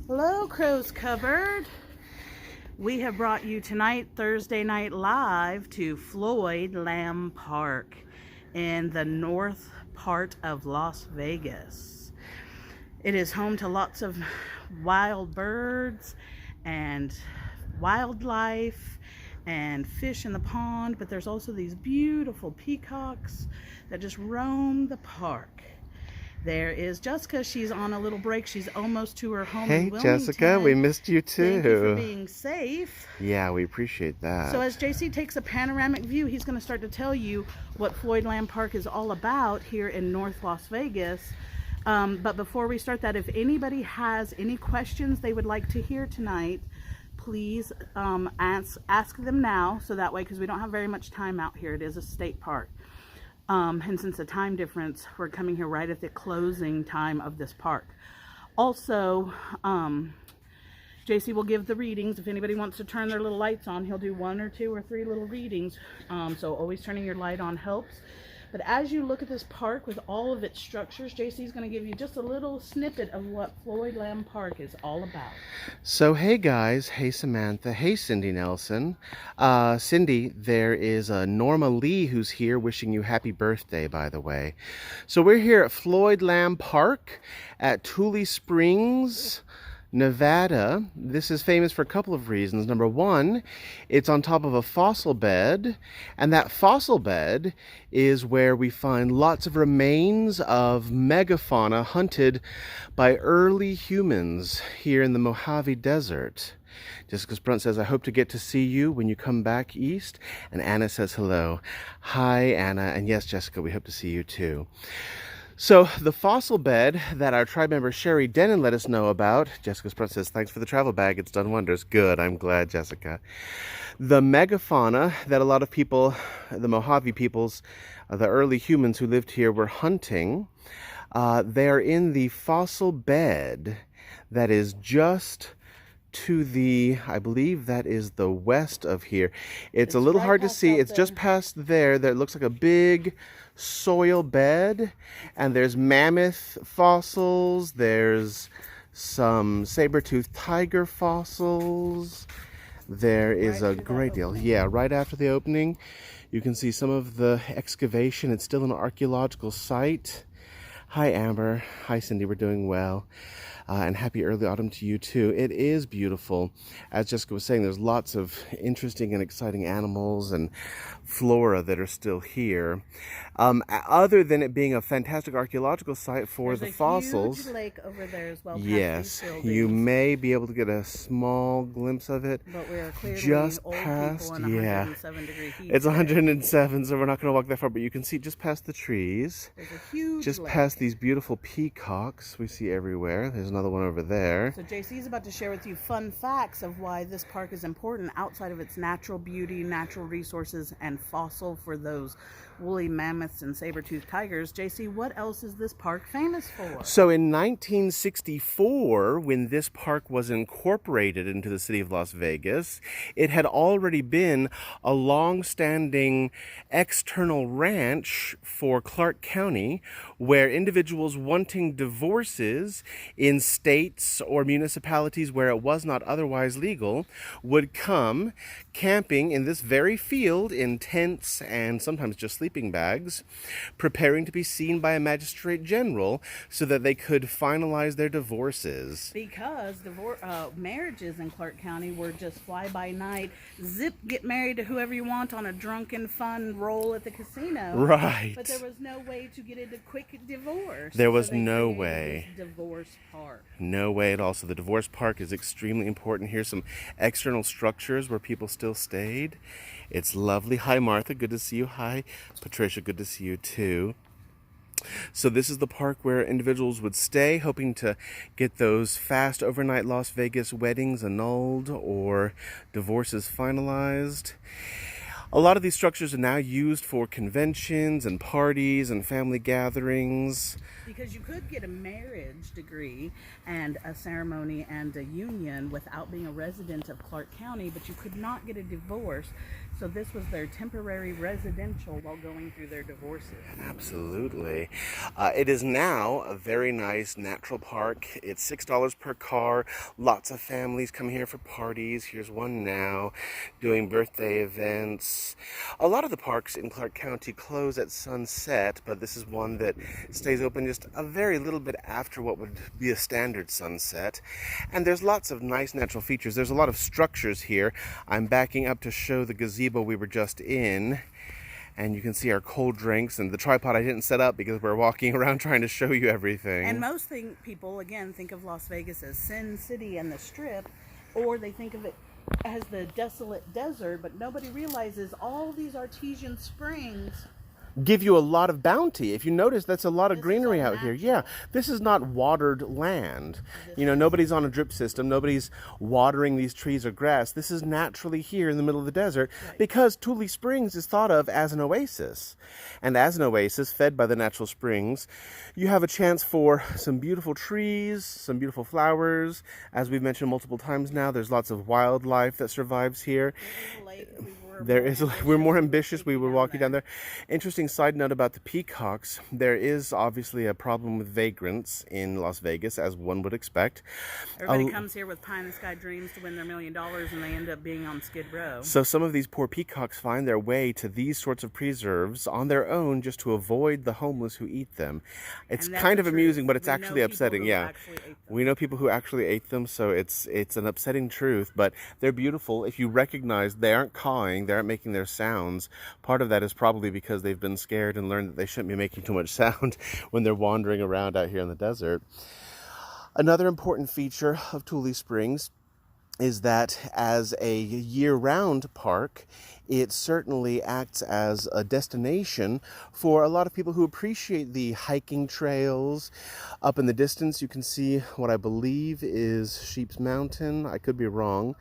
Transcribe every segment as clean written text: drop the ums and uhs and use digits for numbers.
Hello, Crow's Cupboard. We have brought you tonight, Thursday night live, to Floyd Lamb Park in the north part of Las Vegas. It is home to lots of wild birds and wildlife and fish in the pond, but there's also these beautiful peacocks that just roam the park. There is Jessica. She's on a little break. She's almost to her home in Hey, Wilmington. Jessica, we missed you too. Thank you for being safe. Yeah, we appreciate that. So as JC takes a panoramic view, he's going to start to tell you what Floyd Lamb Park is all about here in North Las Vegas. But before we start that, if anybody has any questions they would like to hear tonight, please ask them now. So that way, because we don't have very much time out here. It is a state park. And since the time difference, we're coming here right at the closing time of this park. Also, JC will give the readings. If anybody wants to turn their little lights on, he'll do 1 or 2 or 3 little readings. So always turning your light on helps. But as you look at this park with all of its structures, JC is going to give you just a little snippet of what Floyd Lamb Park is all about. So, hey guys, hey Samantha, hey Cindy Nelson. Cindy, there is Norma Lee who's here wishing you happy birthday, by the way. So we're here at Floyd Lamb Park at Tule Springs, Nevada. This is famous for a couple of reasons. Number one, it's on top of a fossil bed, and that fossil bed is where we find lots of remains of megafauna hunted by early humans here in the Mojave Desert. Jessica Sprunt says, I hope to get to see you when you come back east. And Anna says hello. Hi, Anna. And yes, Jessica, we hope to see you too. So the fossil bed that our tribe member Sherry Denon let us know about, Jessica Sprunt says, thanks for the travel bag. It's done wonders. Good. I'm glad, Jessica. The megafauna that a lot of people, the Mojave peoples, the early humans who lived here were hunting, they are in the fossil bed that is just to the, I believe that is the west of here. It's a little hard to see. It's just past there. That looks like a big soil bed, and there's mammoth fossils, there's some saber-toothed tiger fossils, there is a great deal. Yeah, right after the opening you can see some of the excavation. It's still an archaeological site. Hi Amber, hi Cindy, we're doing well. And happy early autumn to you too. It is beautiful. As Jessica was saying, there's lots of interesting and exciting animals and flora that are still here. Other than it being a fantastic archaeological site for the fossils. There's a huge lake over there as well. Yes, you may be able to get a small glimpse of it. But we are clearly just old past, people in 107-degree heat. It's 107, so we're not going to walk that far, but you can see just past the trees. There's a huge just lake. Past these beautiful peacocks we see everywhere. There's another one over there. So JC is about to share with you fun facts of why this park is important outside of its natural beauty, natural resources, and fossil for those woolly mammoths and saber-toothed tigers. JC, what else is this park famous for? So in 1964, when this park was incorporated into the city of Las Vegas, it had already been a long-standing external ranch for Clark County, where individuals wanting divorces in states or municipalities where it was not otherwise legal would come camping in this very field in tents and sometimes just sleeping bags, preparing to be seen by a magistrate general so that they could finalize their divorces. Because marriages in Clark County were just fly-by-night, zip, get married to whoever you want on a drunken, fun roll at the casino. Right. But there was no way to get into quick divorce. There was no way. Divorce park. No way at all. So the divorce park is extremely important. Here's some external structures where people still stayed. It's lovely. Hi, Martha. Good to see you. Hi, Patricia. Good to see you, too. So this is the park where individuals would stay, hoping to get those fast overnight Las Vegas weddings annulled or divorces finalized. A lot of these structures are now used for conventions and parties and family gatherings. Because you could get a marriage degree and a ceremony and a union without being a resident of Clark County, but you could not get a divorce. So this was their temporary residential while going through their divorces. Absolutely. It is now a very nice natural park. It's $6 per car. Lots of families come here for parties. Here's one now, doing birthday events. A lot of the parks in Clark County close at sunset, but this is one that stays open just a very little bit after what would be a standard sunset. And there's lots of nice natural features. There's a lot of structures here. I'm backing up to show the gazebo we were just in, and you can see our cold drinks, and the tripod I didn't set up because we're walking around trying to show you everything. And most people, again, think of Las Vegas as Sin City and the Strip, or they think of it as the desolate desert, but nobody realizes all these artesian springs give you a lot of bounty. If you notice, that's a lot of This is greenery all out here. natural. Yeah, this is not watered land. You know, nobody's on a drip system. Nobody's watering these trees or grass. This is naturally here in the middle of the desert because Tule Springs is thought of as an oasis. And as an oasis fed by the natural springs, you have a chance for some beautiful trees, some beautiful flowers. As we've mentioned multiple times now, there's lots of wildlife that survives here. We're more ambitious. We were walking down there. Interesting side note about the peacocks. There is obviously a problem with vagrants in Las Vegas, as one would expect. Everybody comes here with pie in the sky dreams to win their $1 million, and they end up being on Skid Row. So some of these poor peacocks find their way to these sorts of preserves on their own just to avoid the homeless who eat them. It's kind of amusing, but it's actually upsetting. Yeah, we know people who actually ate them, so it's an upsetting truth, but they're beautiful. If you recognize they aren't cawing, they aren't making their sounds, part of that is probably because they've been scared and learned that they shouldn't be making too much sound when they're wandering around out here in the desert. Another important feature of Tule Springs is that as a year-round park, it certainly acts as a destination for a lot of people who appreciate the hiking trails. Up in the distance, you can see what I believe is Sheep's Mountain. I could be wrong,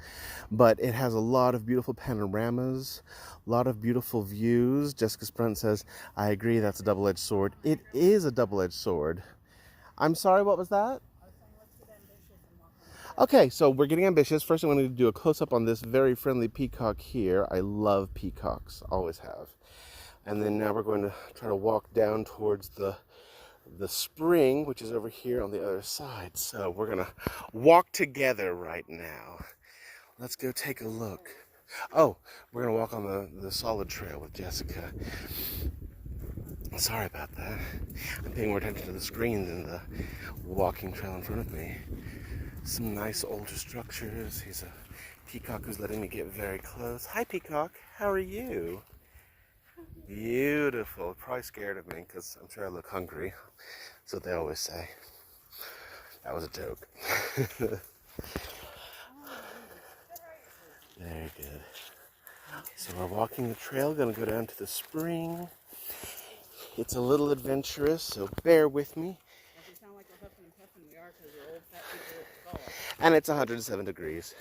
but it has a lot of beautiful panoramas, a lot of beautiful views. Jessica Sprunt says, I agree, that's a double-edged sword. It is a double-edged sword. I'm sorry, what was that? Okay, so we're getting ambitious. First, I'm going to do a close-up on this very friendly peacock here. I love peacocks, always have. And then now we're going to try to walk down towards the spring, which is over here on the other side. So we're going to walk together right now. Let's go take a look. Oh, we're going to walk on the solid trail with Jessica. Sorry about that. I'm paying more attention to the screen than the walking trail in front of me. Some nice older structures. Here's a peacock who's letting me get very close. Hi, peacock. How are you? Beautiful. Probably scared of me because I'm sure I look hungry. That's what they always say. That was a joke. Very good. So we're walking the trail. Going to go down to the spring. It's a little adventurous, so bear with me. And it's 107 degrees.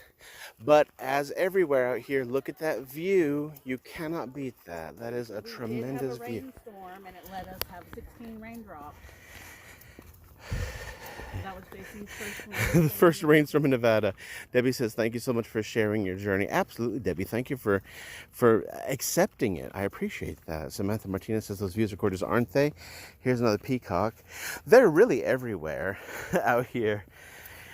But as everywhere out here, look at that view. You cannot beat that. That is a tremendous view. We did have a rainstorm, and it let us have 16 raindrops. That was Jason's first one. The first rainstorm in Nevada. Debbie says, thank you so much for sharing your journey. Absolutely, Debbie. Thank you for accepting it. I appreciate that. Samantha Martinez says, those views are gorgeous, aren't they? Here's another peacock. They're really everywhere out here.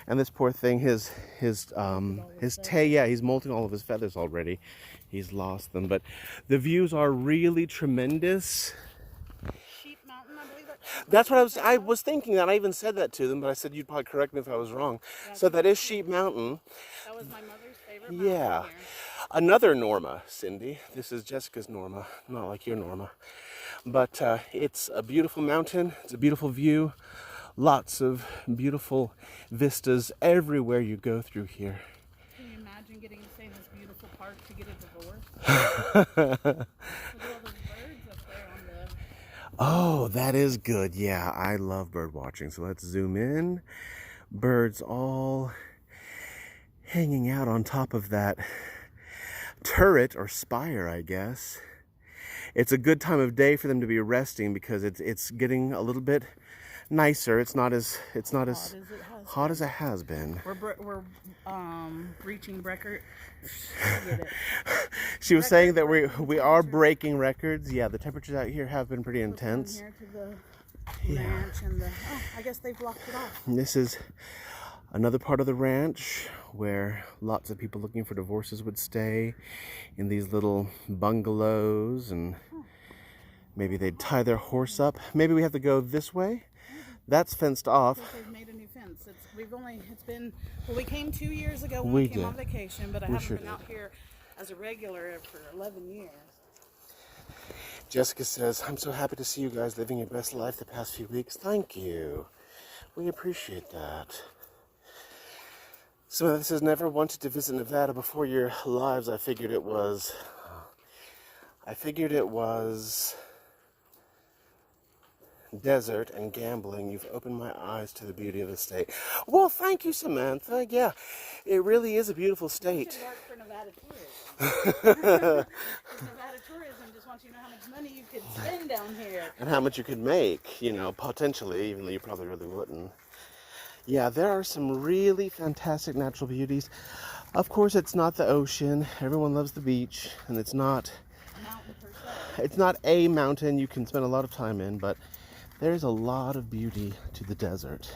And this poor thing, his tail, yeah, he's molting all of his feathers already. He's lost them. But the views are really tremendous. Sheep Mountain, I believe That's what I was thinking that. I even said that to them, but I said you'd probably correct me if I was wrong. So that is Sheep Mountain. That was my mother's favorite mountain. Yeah. Here. Another Norma, Cindy. This is Jessica's Norma, not like your Norma. But it's a beautiful mountain. It's a beautiful view. Lots of beautiful vistas everywhere you go through here. Can you imagine getting to stay in this beautiful park to get a divorce? Look at all those birds up there on the... Oh, that is good. Yeah, I love bird watching. So let's zoom in. Birds all hanging out on top of that turret or spire, I guess. It's a good time of day for them to be resting because it's getting a little bit nicer. It's not as hot as it has been. We're reaching record. Get it. She was saying that we are breaking records. Yeah, the temperatures out here have been pretty intense. Here to the ranch and I guess they blocked it off. And this is another part of the ranch where lots of people looking for divorces would stay in these little bungalows, and maybe they'd tie their horse up. Maybe we have to go this way. That's fenced off. They've made a new fence. We came 2 years ago when we came on vacation, but I haven't been out here as a regular for 11 years. Jessica says, I'm so happy to see you guys living your best life the past few weeks. Thank you. We appreciate that. So this says, never wanted to visit Nevada before your lives. I figured it was desert and gambling. You've opened my eyes to the beauty of the state. Well, thank you, Samantha. Yeah, it really is a beautiful state. You should work for Nevada Tourism. Nevada Tourism just wants you to know how much money you could spend down here. And how much you could make, you know, potentially, even though you probably really wouldn't. Yeah, there are some really fantastic natural beauties. Of course, it's not the ocean. Everyone loves the beach, and it's not a mountain you can spend a lot of time in, but there's a lot of beauty to the desert.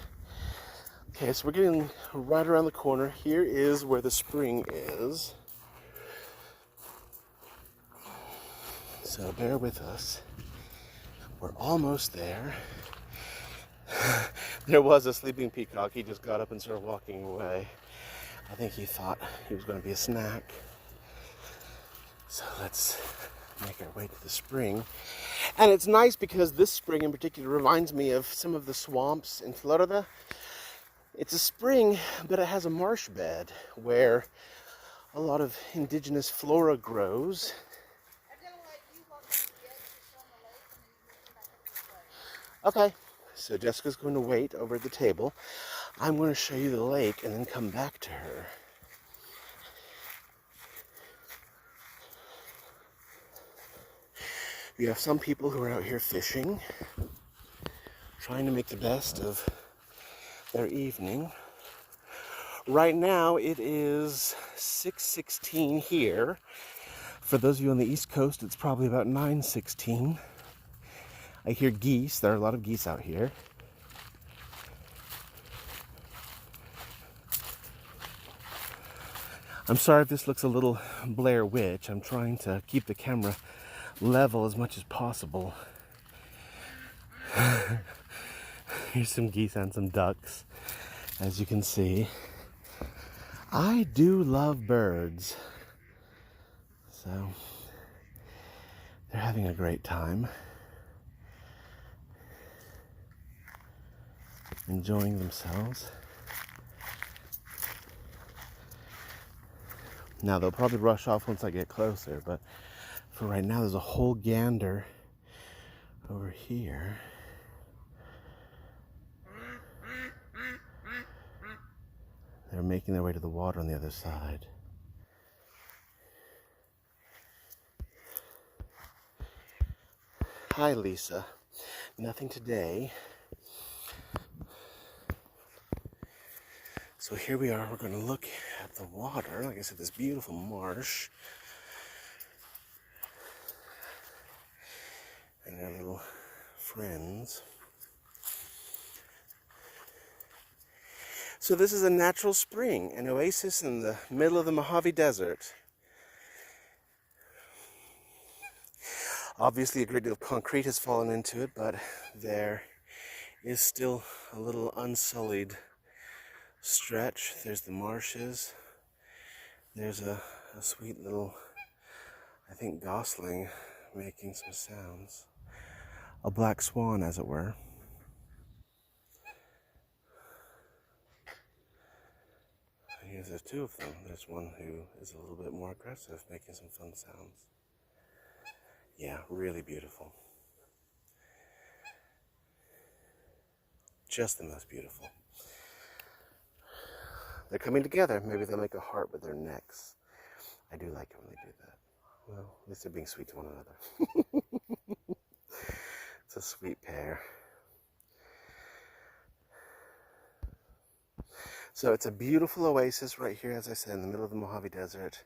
Okay, so we're getting right around the corner. Here is where the spring is. So bear with us. We're almost there. There was a sleeping peacock. He just got up and started walking away. I think he thought he was going to be a snack. So let's make our way to the spring. And it's nice because this spring in particular reminds me of some of the swamps in Florida. It's a spring, but it has a marsh bed where a lot of indigenous flora grows. Okay, so Jessica's going to wait over at the table. I'm going to show you the lake and then come back to her. You have some people who are out here fishing, trying to make the best of their evening. Right now it is 6:16 here. For those of you on the East Coast, it's probably about 9:16. I hear geese. There are a lot of geese out here. I'm sorry if this looks a little Blair Witch. I'm trying to keep the camera level as much as possible. Here's some geese and some ducks, as you can see. I do love birds, so they're having a great time, enjoying themselves. Now they'll probably rush off once I get closer, but for right now there's a whole gander over here. They're making their way to the water on the other side. Hi, Lisa. Nothing today. So here we are. We're going to look at the water. Like I said, this beautiful marsh. And our little friends. So this is a natural spring, an oasis in the middle of the Mojave Desert. Obviously a great deal of concrete has fallen into it, but there is still a little unsullied stretch. There's the marshes. There's a sweet little, I think, gosling making some sounds. A black swan, as it were. There's two of them. There's one who is a little bit more aggressive, making some fun sounds. Yeah, really beautiful. Just the most beautiful. They're coming together. Maybe they'll make a heart with their necks. I do like it when they do that. Well, at least they're being sweet to one another. It's a sweet pair. So it's a beautiful oasis right here, as I said, in the middle of the Mojave Desert.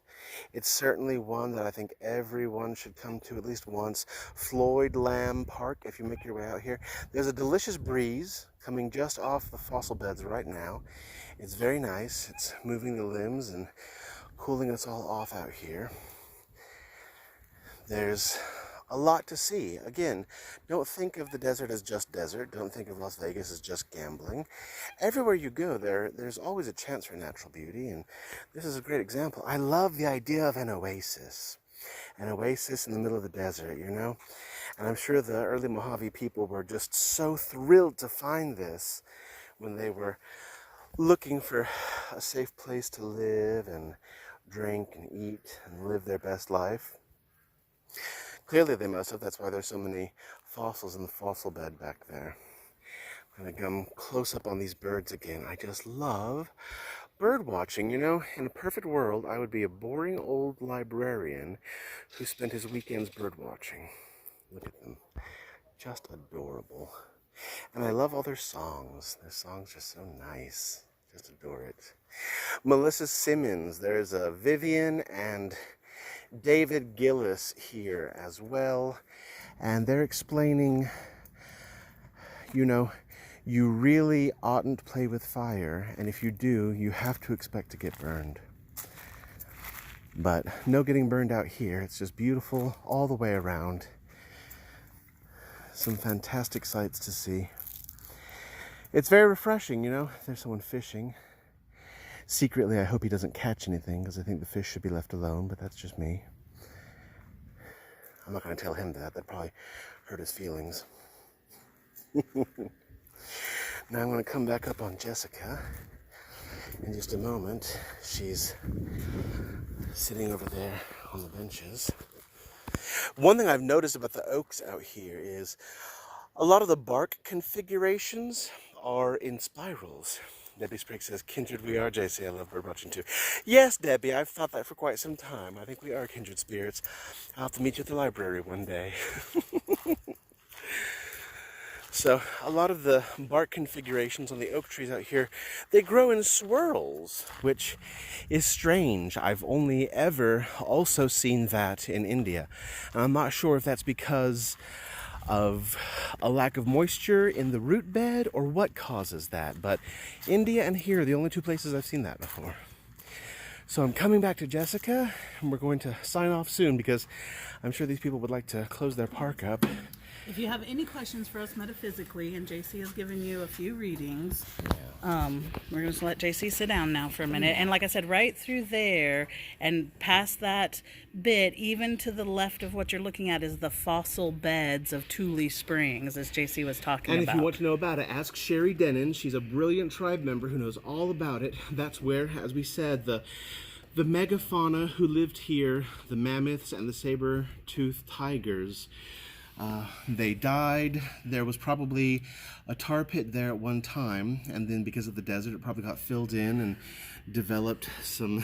It's certainly one that I think everyone should come to at least once. Floyd Lamb Park, if you make your way out here. There's a delicious breeze coming just off the fossil beds right now. It's very nice. It's moving the limbs and cooling us all off out here. There's a lot to see. Again, don't think of the desert as just desert. Don't think of Las Vegas as just gambling. Everywhere you go, there's always a chance for natural beauty, and this is a great example. I love the idea of an oasis. An oasis in the middle of the desert, you know? And I'm sure the early Mojave people were just so thrilled to find this when they were looking for a safe place to live and drink and eat and live their best life. Clearly they must have. That's why there's so many fossils in the fossil bed back there. I'm going to come close up on these birds again. I just love bird watching. You know, in a perfect world, I would be a boring old librarian who spent his weekends bird watching. Look at them. Just adorable. And I love all their songs. Their songs are so nice. Just adore it. Melissa Simmons. There's a Vivian and David Gillis here as well, and they're explaining, you know, you really oughtn't play with fire, and if you do, you have to expect to get burned. But no getting burned out here. It's just beautiful all the way around. Some fantastic sights to see. It's very refreshing, you know. There's someone fishing. Secretly, I hope he doesn't catch anything, because I think the fish should be left alone, but that's just me. I'm not going to tell him that. That'd probably hurt his feelings. Now I'm going to come back up on Jessica in just a moment. She's sitting over there on the benches. One thing I've noticed about the oaks out here is a lot of the bark configurations are in spirals. Debbie Spriggs says, kindred we are, JC. I love bird watching too. Yes, Debbie, I've thought that for quite some time. I think we are kindred spirits. I'll have to meet you at the library one day. So, a lot of the bark configurations on the oak trees out here, they grow in swirls, which is strange. I've only ever also seen that in India. And I'm not sure if that's because of a lack of moisture in the root bed or what causes that, but India and here are the only two places I've seen that before. So I'm coming back to Jessica, and we're going to sign off soon because I'm sure these people would like to close their park up. If you have any questions for us metaphysically, and JC has given you a few readings, we're going to let JC sit down now for a minute. And like I said, right through there and past that bit, even to the left of what you're looking at, is the fossil beds of Tule Springs, as JC was talking about. And if you want to know about it, ask Sherry Denon. She's a brilliant tribe member who knows all about it. That's where, as we said, the megafauna who lived here, the mammoths and the saber-toothed tigers, they died. There was probably a tar pit there at one time, and then because of the desert, it probably got filled in and developed some...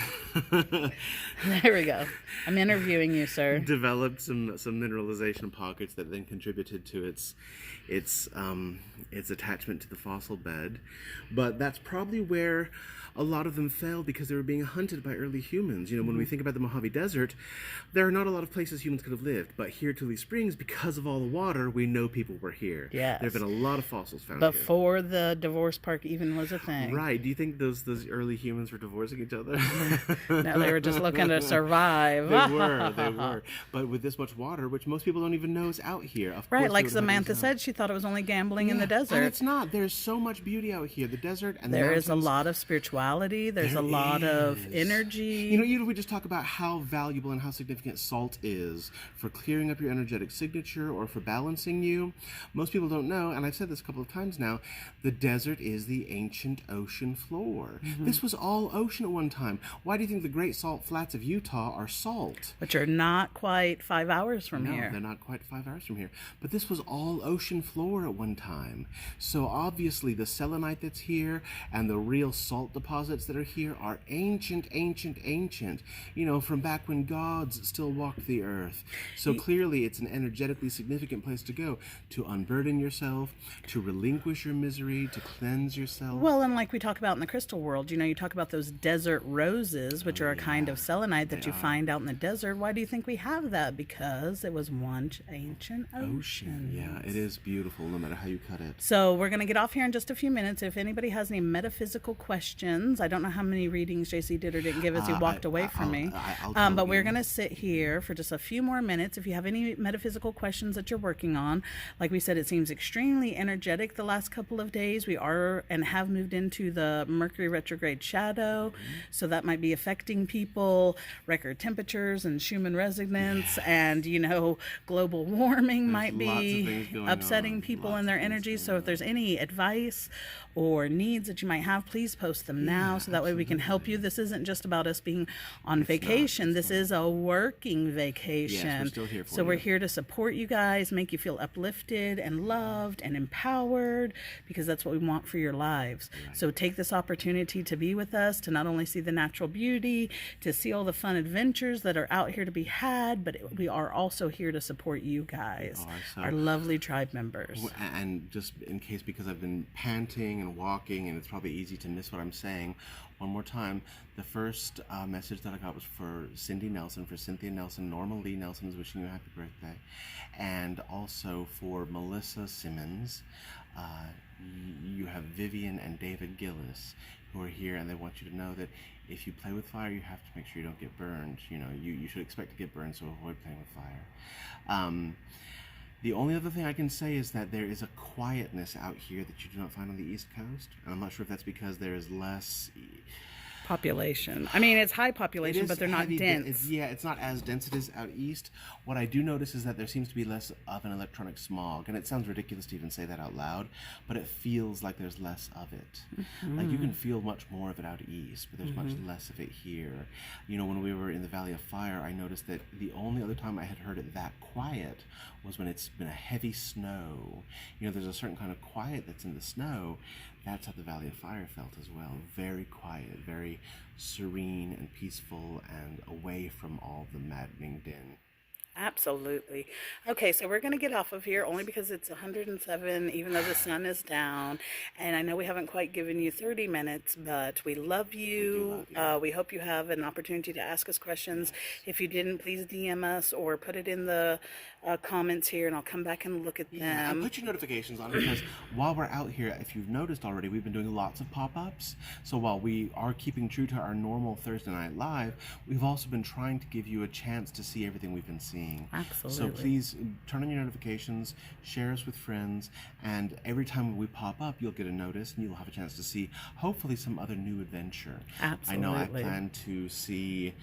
There we go. I'm interviewing you, sir. Developed some mineralization pockets that then contributed to its attachment to the fossil bed. But that's probably where a lot of them fell, because they were being hunted by early humans. You know, when we think about the Mojave Desert, there are not a lot of places humans could have lived. But here at Tule Springs, because of all the water, we know people were here. Yes. There have been a lot of fossils found here. Before the divorce park even was a thing. Right. Do you think those early humans were divorcing each other? No, they were just looking to survive. They were. But with this much water, which most people don't even know is out here. Of Right, course like Samantha said, she thought it was only gambling in the desert. And it's not. There's so much beauty out here. The desert and the There mountains. is a lot of spirituality. There's There a lot of is. energy. You know, even if we just talk about how valuable and how significant salt is for clearing up your energetic signature or for balancing you, most people don't know, and I've said this a couple of times now, the desert is the ancient ocean floor. This was all ocean at one time. Why do you think the Great Salt Flats of Utah are salt? But you're not quite 5 hours from here. No, they're not quite 5 hours from here. But this was all ocean floor at one time. So obviously the selenite that's here and the real salt deposits deposits that are here are ancient, from back when gods still walked the earth. So clearly it's an energetically significant place to go to unburden yourself, to relinquish your misery, to cleanse yourself. Well, and like we talk about in the crystal world, you talk about those desert roses, which are a kind of selenite that you find out in the desert. Why do you think we have that? Because it was once ancient ocean. Yeah, it is beautiful no matter how you cut it. So we're going to get off here in just a few minutes. If anybody has any metaphysical questions, I don't know how many readings JC did or didn't give as he walked away from me. But we're going to sit here for just a few more minutes. If you have any metaphysical questions that you're working on, like we said, it seems extremely energetic the last couple of days. We are and have moved into the Mercury retrograde shadow, so that might be affecting people. Record temperatures and Schumann resonance, and global warming might be upsetting people in their energy. So if there's any advice or needs that you might have, please post them now, so that way we can help you. This isn't just about us being on vacation. This is a working vacation. Yes, we're still here for so you. We're here to support you guys, make you feel uplifted and loved and empowered, because that's what we want for your lives. Right. So take this opportunity to be with us, to not only see the natural beauty, to see all the fun adventures that are out here to be had, but we are also here to support you guys, our lovely tribe members. And just in case, because I've been panting and walking, and it's probably easy to miss what I'm saying, one more time, the first message that I got was for Cindy Nelson, for Cynthia Nelson. Norma Lee Nelson is wishing you a happy birthday. And also for Melissa Simmons, you have Vivian and David Gillis who are here, and they want you to know that if you play with fire, you have to make sure you don't get burned. You should expect to get burned, so avoid playing with fire. The only other thing I can say is that there is a quietness out here that you do not find on the East Coast. And I'm not sure if that's because there is less population. I mean, it's high population, but they're not dense. It's not as dense as it is out east. What I do notice is that there seems to be less of an electronic smog, and it sounds ridiculous to even say that out loud, but it feels like there's less of it. Like you can feel much more of it out east, but there's much less of it here. When we were in the Valley of Fire, I noticed that the only other time I had heard it that quiet was when it's been a heavy snow. There's a certain kind of quiet that's in the snow. That's how the Valley of Fire felt as well. Very quiet, very serene and peaceful, and away from all the maddening din. Absolutely. Okay, so we're going to get off of here only because it's 107, even though the sun is down. And I know we haven't quite given you 30 minutes, but we love you. We hope you have an opportunity to ask us questions. If you didn't, please DM us or put it in the comments here, and I'll come back and look at them. And put your notifications on, because while we're out here, if you've noticed already, we've been doing lots of pop-ups. So while we are keeping true to our normal Thursday Night Live, we've also been trying to give you a chance to see everything we've been seeing. Absolutely. So please turn on your notifications, share us with friends, and every time we pop up, you'll get a notice, and you'll have a chance to see, hopefully, some other new adventure. Absolutely. I know I plan to see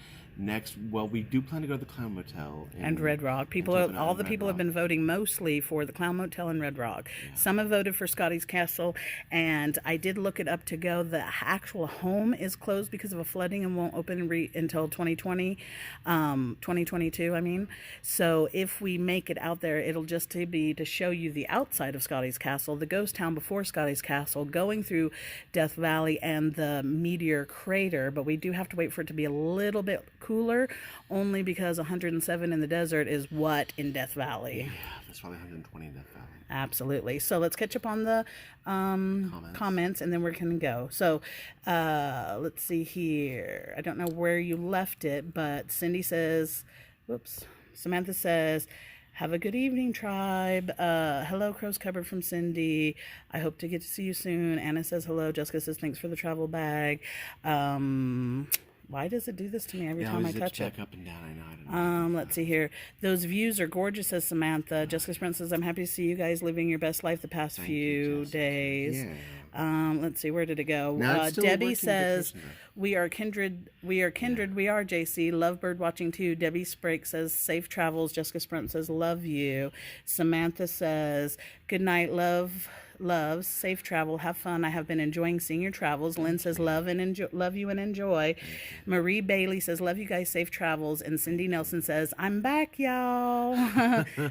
we do plan to go to the Clown Motel and Red Rock. All the people have been voting mostly for the Clown Motel and Red Rock. Yeah. Some have voted for Scotty's Castle, and I did look it up to go. The actual home is closed because of a flooding and won't open until 2022, I mean. So if we make it out there, it'll just be to show you the outside of Scotty's Castle, the ghost town before Scotty's Castle, going through Death Valley and the meteor crater. But we do have to wait for it to be a little bit cooler, only because 107 in the desert is what in Death Valley? Yeah, that's probably 120 in Death Valley. Absolutely. So let's catch up on the comments, and then we're going to go. So let's see here. I don't know where you left it, but Cindy says, Samantha says, have a good evening, tribe. Hello, Crow's Cupboard from Cindy. I hope to get to see you soon. Anna says hello. Jessica says thanks for the travel bag. Why does it do this to me every time I touch it? Up and down. I know. Let's see here. Those views are gorgeous, says Samantha. Jessica Sprint says, I'm happy to see you guys living your best life the past few days. Yeah. Let's see, where did it go? Debbie says, we are kindred. We are JC. Love bird watching too. Debbie Sprake says, safe travels. Jessica Sprint says, love you. Samantha says, good night, love. loves safe travel. Have fun. I have been enjoying seeing your travels. Lynn says love and enjoy, love you and enjoy. Marie Bailey says love you guys, safe travels. And Cindy Nelson says I'm back, y'all.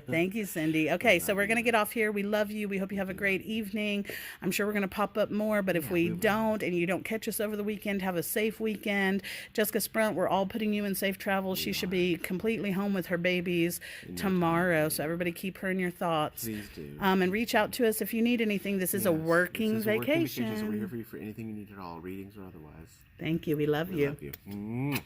Thank you, Cindy. Okay, so we're gonna get off here. We love you. We hope you have a great evening. I'm sure we're gonna pop up more, but if we don't and you don't catch us over the weekend, have a safe weekend. Jessica Sprunt, we're all putting you in safe travels. She should be completely home with her babies tomorrow. So everybody keep her in your thoughts. Please do. And reach out to us if you need anything. This is a working vacation. So we're here for you for anything you need at all, readings or otherwise. Thank you. We love you. Love you.